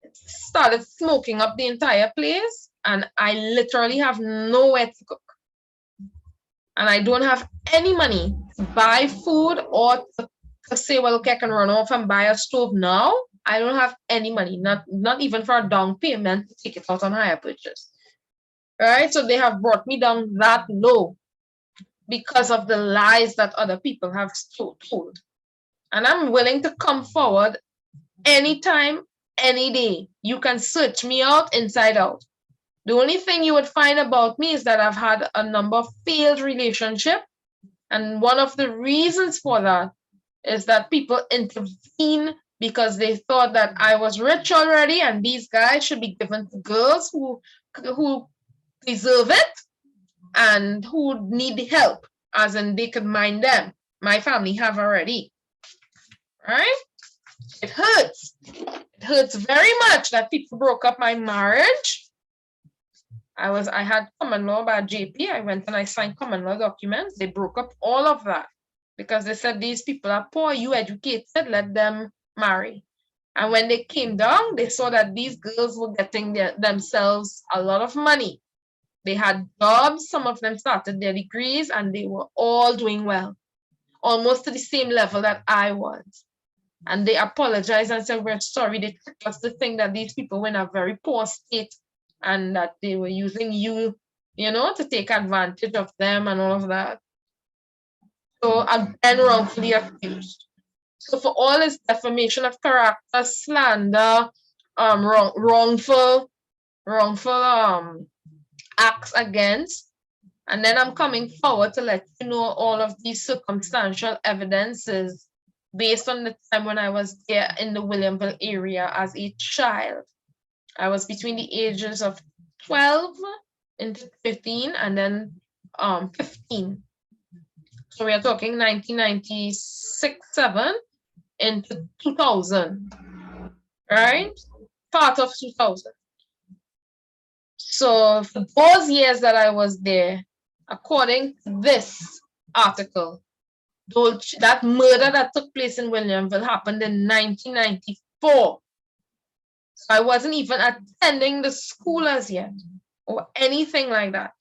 It started smoking up the entire place, and I literally have nowhere to cook. And I don't have any money to buy food or to say, well, okay, I can run off and buy a stove now. I don't have any money, not even for a down payment to take it out on hire purchase. Right? So they have brought me down that low because of the lies that other people have told. And I'm willing to come forward anytime, any day. You can search me out inside out. The only thing you would find about me is that I've had a number of failed relationships. And one of the reasons for that is that people intervene because they thought that I was rich already and these guys should be given to girls who deserve it and who need help, as in they could mind them. My family have already, right? It hurts. It hurts very much that people broke up my marriage. I had common law by JP. I went and I signed common law documents. They broke up all of that because they said these people are poor, you educated, let them marry. And when they came down, they saw that these girls were getting themselves a lot of money. They had jobs, some of them started their degrees, and they were all doing well, almost to the same level that I was. And they apologized and said, we're sorry, they tricked us to think that these people were in a very poor state and that they were using you, to take advantage of them and all of that. So again, wrongfully accused. So for all his defamation of character, slander, wrongful acts against, and then I'm coming forward to let you know all of these circumstantial evidences based on the time when I was there in the Williamsville area as a child. I was between the ages of 12 into 15 and then 15. So we are talking 1996, 7 into 2000, right? Part of 2000. So for those years that I was there, according to this article, that murder that took place in Williamsville happened in 1994. So I wasn't even attending the school as yet or anything like that.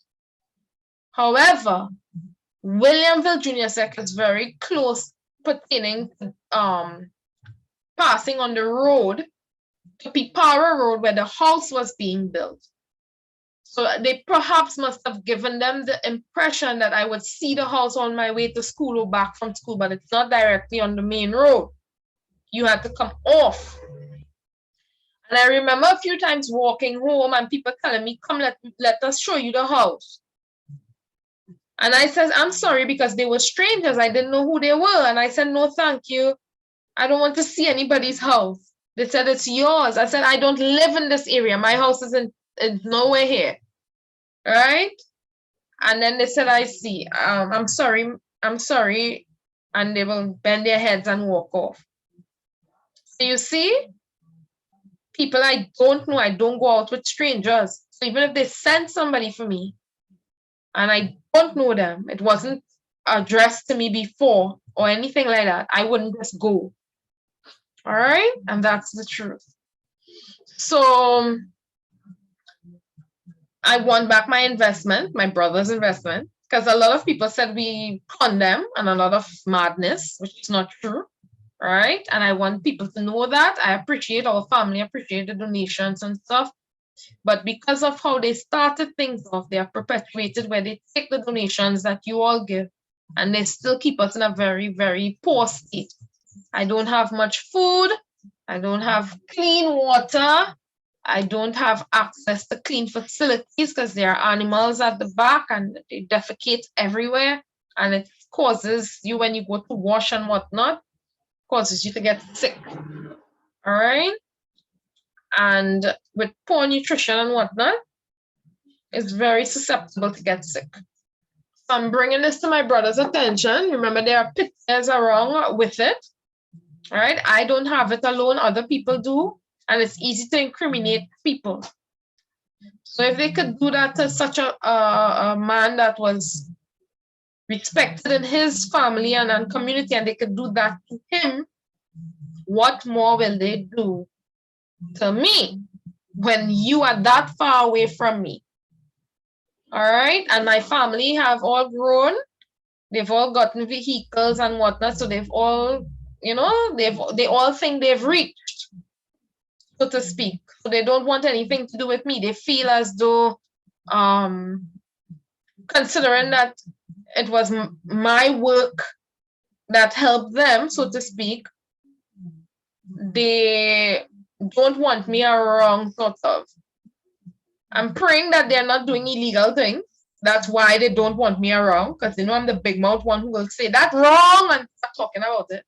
However, Williamsville Junior Sec is very close pertaining to passing on the road to Pipara Road where the house was being built. So they perhaps must have given them the impression that I would see the house on my way to school or back from school, but it's not directly on the main road. You had to come off. And I remember a few times walking home and people telling me, come, let us show you the house. And I said, I'm sorry, because they were strangers. I didn't know who they were. And I said, no, thank you. I don't want to see anybody's house. They said, it's yours. I said, I don't live in this area. My house is nowhere here. Right? And then they said, I see. I'm sorry. And they will bend their heads and walk off. So you see, people I don't know, I don't go out with strangers. So even if they send somebody for me and I don't know them, it wasn't addressed to me before or anything like that, I wouldn't just go. All right? And that's the truth. So I won back my investment, my brother's investment, because a lot of people said we condemn and a lot of madness, which is not true. Right? And I want people to know that. I appreciate our family, appreciate the donations and stuff. But because of how they started things off, they are perpetuated where they take the donations that you all give and they still keep us in a very, very poor state. I don't have much food. I don't have clean water. I don't have access to clean facilities because there are animals at the back and they defecate everywhere. And it causes you, when you go to wash and whatnot, causes you to get sick. All right? And with poor nutrition and whatnot, it's very susceptible to get sick. So I'm bringing this to my brother's attention. Remember, there are pictures around with it. All right? I don't have it alone. Other people do. And it's easy to incriminate people. So if they could do that to such a man that was respected in his family and community, and they could do that to him, what more will they do to me when you are that far away from me? All right? And my family have all grown. They've all gotten vehicles and whatnot. So they've all, you know, they all think they've reached, so to speak. So they don't want anything to do with me. They feel as though, considering that it was my work that helped them, so to speak, they don't want me around, sort of. I'm praying that they're not doing illegal things. That's why they don't want me around, because they know I'm the big mouth one who will say that wrong and start talking about it,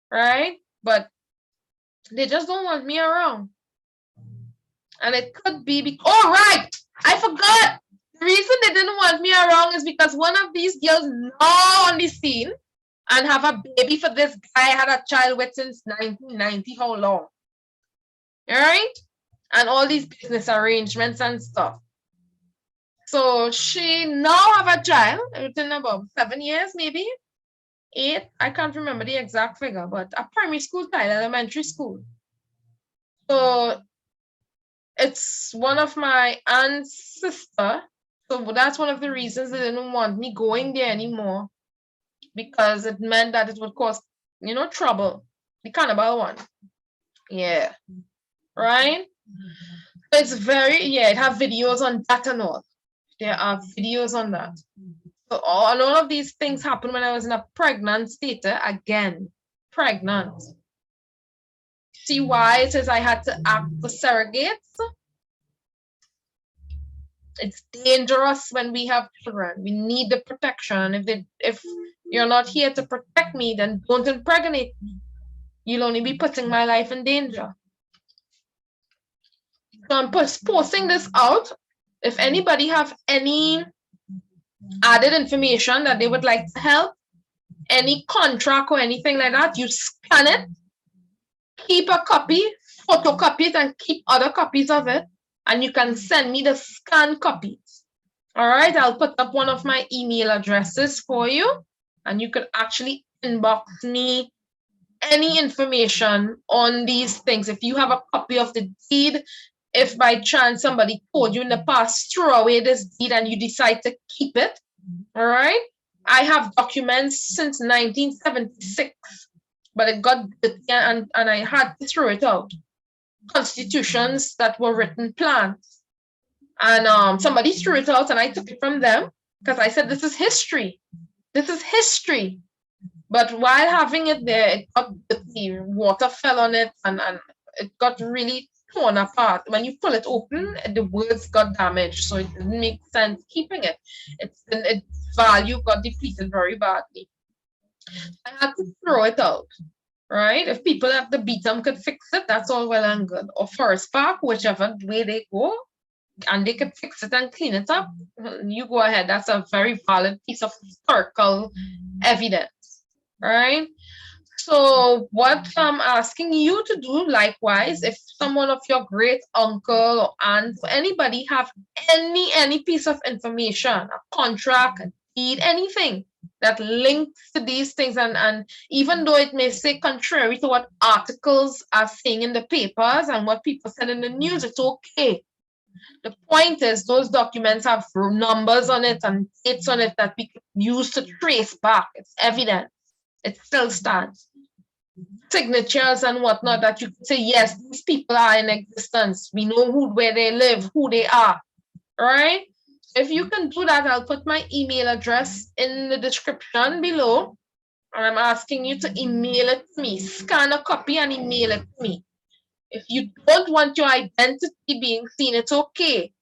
right? But they just don't want me around. And it could be oh, right, I forgot. The reason they didn't want me around is because one of these girls now on the scene and have a baby for this guy I had a child with since 1990, how long? All right? And all these business arrangements and stuff. So she now have a child within about 7 years, maybe 8. I can't remember the exact figure, but a primary school child, elementary school. So it's one of my aunt's sister. So that's one of the reasons they didn't want me going there anymore, because it meant that it would cause, you know, trouble. The cannibal one. Yeah. Right? It's very, yeah, it have videos on that and all. There are videos on that. So all of these things happened when I was in a pregnant state. Again, pregnant. See why it says I had to act for surrogates? It's dangerous when we have children. We need the protection. If you're not here to protect me, then don't impregnate me. You'll only be putting my life in danger. So I'm posting this out. If anybody have any added information that they would like to help, any contract or anything like that, you scan it, keep a copy, photocopy it, and keep other copies of it. And you can send me the scanned copies. All right, I'll put up one of my email addresses for you, and you could actually inbox me any information on these things. If you have a copy of the deed, if by chance somebody told you in the past, throw away this deed and you decide to keep it, all right? I have documents since 1976, but it got dirty and I had to throw it out. Constitutions that were written plans. And somebody threw it out and I took it from them because I said, this is history. This is history. But while having it there, it got dirty, water fell on it and it got really torn apart. When you pull it open, the words got damaged. So it didn't make sense keeping it. Its value got depleted very badly. I had to throw it out. Right? If people at the Beatum could fix it, that's all well and good. Or Forest Park, whichever way they go, and they could fix it and clean it up, you go ahead. That's a very valid piece of historical evidence. Right? So what I'm asking you to do, likewise, if someone of your great uncle or aunt or anybody have any piece of information, a contract, a deed, anything that links to these things, and even though it may say contrary to what articles are saying in the papers and what people said in the news, it's okay. The point is those documents have numbers on it and dates on it that we can use to trace back. It's evidence. It still stands. Signatures and whatnot that you can say, yes, these people are in existence. We know where they live, who they are, right? If you can do that, I'll put my email address in the description below. And I'm asking you to email it to me. Scan a copy and email it to me. If you don't want your identity being seen, it's okay.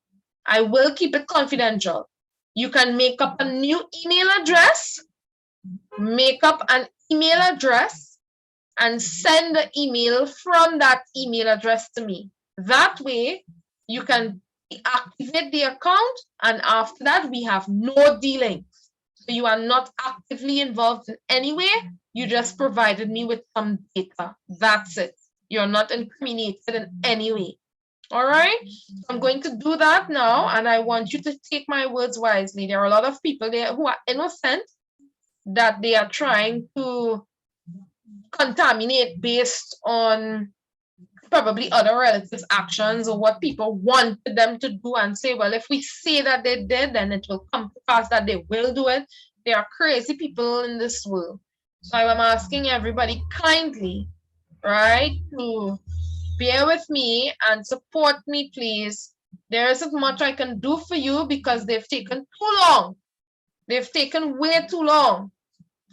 I will keep it confidential. You can make up a new email address, and send the email from that email address to me. That way, you can activate the account, and after that, we have no dealings. So you are not actively involved in any way. You just provided me with some data. That's it. You're not incriminated in any way. All right? So I'm going to do that now, and I want you to take my words wisely. There are a lot of people there who are innocent that they are trying to contaminate based on probably other relatives' actions or what people wanted them to do, and say, well, if we say that they did, then it will come to pass that they will do it. There are crazy people in this world. So I'm asking everybody kindly, right, to bear with me and support me, please. There isn't much I can do for you because they've taken too long. They've taken way too long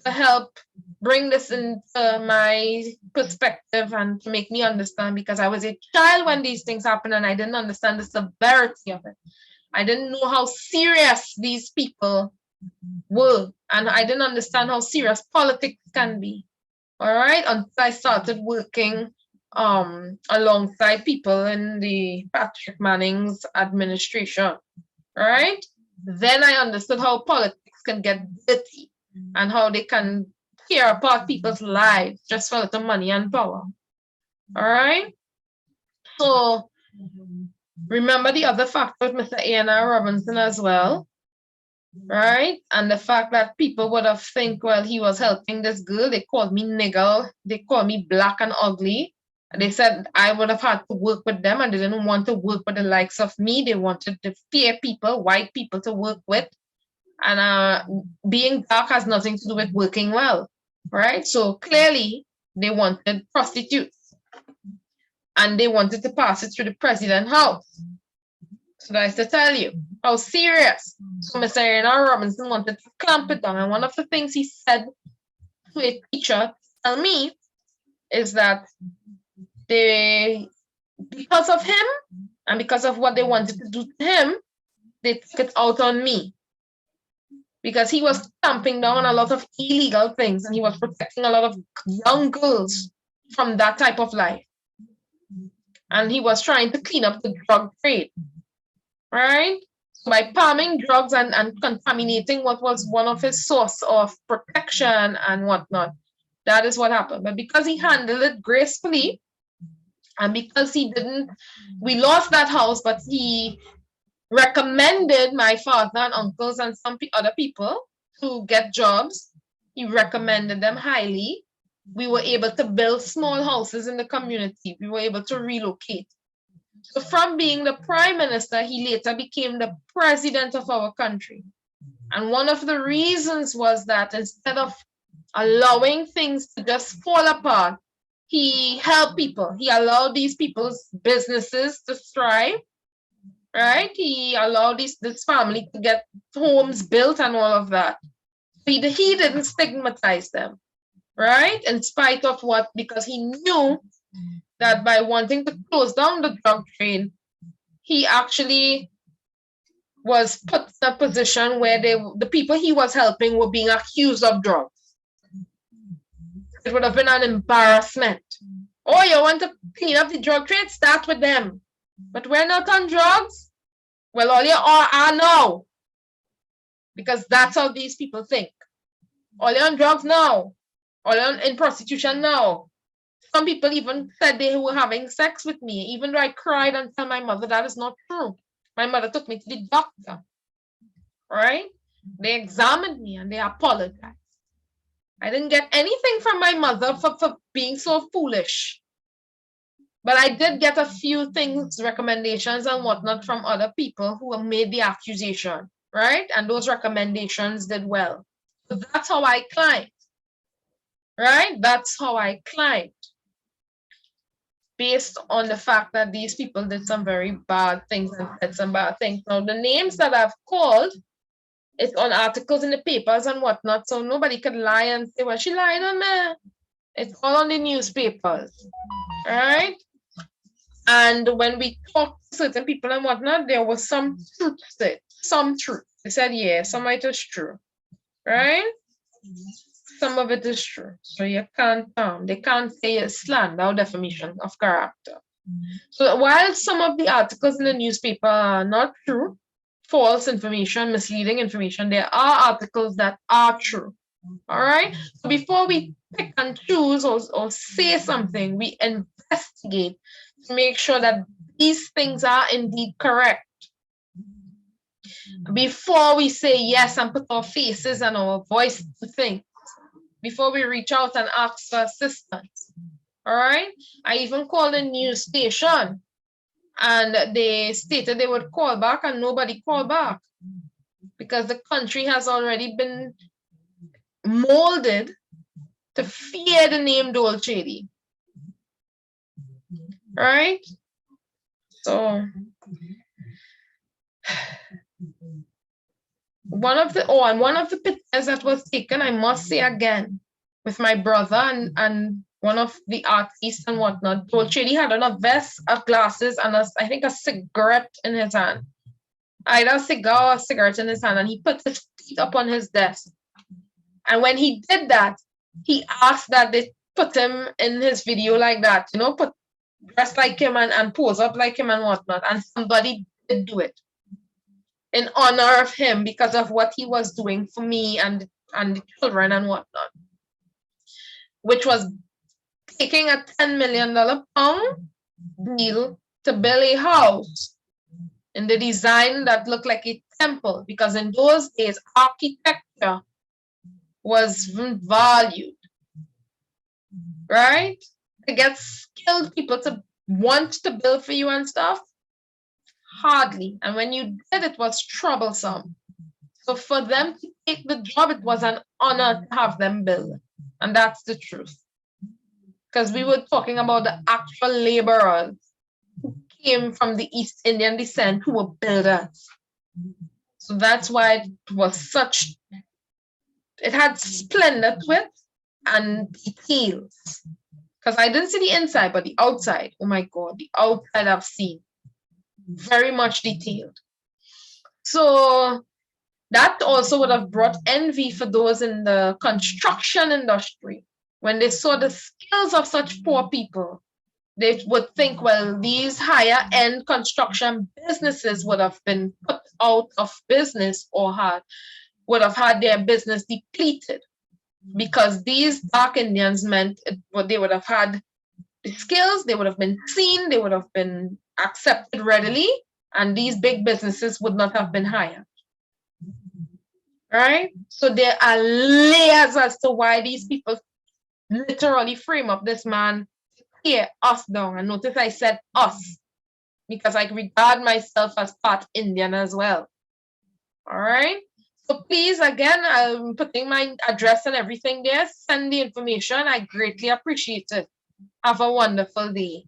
to help bring this into my perspective and to make me understand, because I was a child when these things happened and I didn't understand the severity of it. I didn't know how serious these people were, and I didn't understand how serious politics can be. All right, until I started working alongside people in the Patrick Manning's administration. All right, then I understood how politics can get dirty and how they can tear apart people's lives just for a little money and power. All right. So remember the other factor with Mr. A&R Robinson as well, right? And the fact that people would have think, well, he was helping this girl. They called me nigger. They called me black and ugly. They said I would have had to work with them, and they didn't want to work with the likes of me. They wanted the fair people, white people, to work with. And being dark has nothing to do with working well, right? So clearly they wanted prostitutes, and they wanted to pass it through the president's house. So that's to tell you how serious. So Mr. Aaron Robinson wanted to clamp it down. And one of the things he said to a teacher, tell me, is that because of him and because of what they wanted to do to him, they took it out on me. Because he was clamping down on a lot of illegal things and he was protecting a lot of young girls from that type of life. And he was trying to clean up the drug trade, right? So by palming drugs and contaminating what was one of his source of protection and whatnot, that is what happened. But because he handled it gracefully, and because he didn't, we lost that house, but he recommended my father and uncles and some other people to get jobs. He recommended them highly. We were able to build small houses in the community. We were able to relocate. So from being the prime minister, he later became the president of our country. And one of the reasons was that instead of allowing things to just fall apart, he helped people. He allowed these people's businesses to thrive, right? He allowed this family to get homes built and all of that. He didn't stigmatize them, right? In spite of what, because he knew that by wanting to close down the drug trade, he actually was put in a position where the people he was helping were being accused of drugs. It would have been an embarrassment. Oh, you want to clean up the drug trade? Start with them. But we're not on drugs? Well, all you are now. Because that's how these people think. All you on drugs now. All you in prostitution now. Some people even said they were having sex with me, even though I cried and told my mother that is not true. My mother took me to the doctor, right? They examined me and they apologized. I didn't get anything from my mother for being so foolish. But I did get a few things, recommendations and whatnot from other people who made the accusation, right? And those recommendations did well. So that's how I climbed, right? That's how I climbed. Based on the fact that these people did some very bad things and said some bad things. Now, the names that I've called, it's on articles in the papers and whatnot, so nobody could lie and say, well, she lied on me. It's all on the newspapers, right? And when we talked to certain people and whatnot, there was some truth to it, some truth. They said, yeah, some of it is true, right? Some of it is true. So you can't, they can't say it's slander or defamation of character. So while some of the articles in the newspaper are not true, false information, misleading information, there are articles that are true. All right. So before we pick and choose or say something, we investigate to make sure that these things are indeed correct. Before we say yes and put our faces and our voice to things, before we reach out and ask for assistance. All right. I even called a news station and they stated they would call back and nobody called back because the country has already been molded to fear the name Dole Chadee. Right? So one of the pictures that was taken, I must say again, with my brother and one of the artists and whatnot, Dole Chadee had on a vest, glasses, and I think a cigarette in his hand. Either a cigar or a cigarette in his hand, and he put his feet up on his desk. And when he did that, he asked that they put him in his video like that, you know, put dress like him and pose up like him and whatnot. And somebody did do it in honor of him because of what he was doing for me and the children and whatnot, which was taking a $10 million pound deal to build a house in the design that looked like a temple, because in those days, architecture was valued, right? To get skilled people to want to build for you and stuff, hardly. And when you did, it was troublesome. So for them to take the job, it was an honor to have them build. And that's the truth. Because we were talking about the actual laborers who came from the East Indian descent who were builders. So that's why it was such, it had splendor to it and details. Because I didn't see the inside, but the outside, oh my God, the outside I've seen. Very much detailed. So that also would have brought envy for those in the construction industry. When they saw the skills of such poor people, they would think, well, these higher end construction businesses would have been put out of business or would have had their business depleted, because these dark Indians meant they would have had the skills, they would have been seen, they would have been accepted readily, and these big businesses would not have been hired. Right? So there are layers as to why these people literally frame up this man to tear us down. And notice I said us, because I regard myself as part Indian as well. All right? So please, again, I'm putting my address and everything there. Send the information. I greatly appreciate it. Have a wonderful day.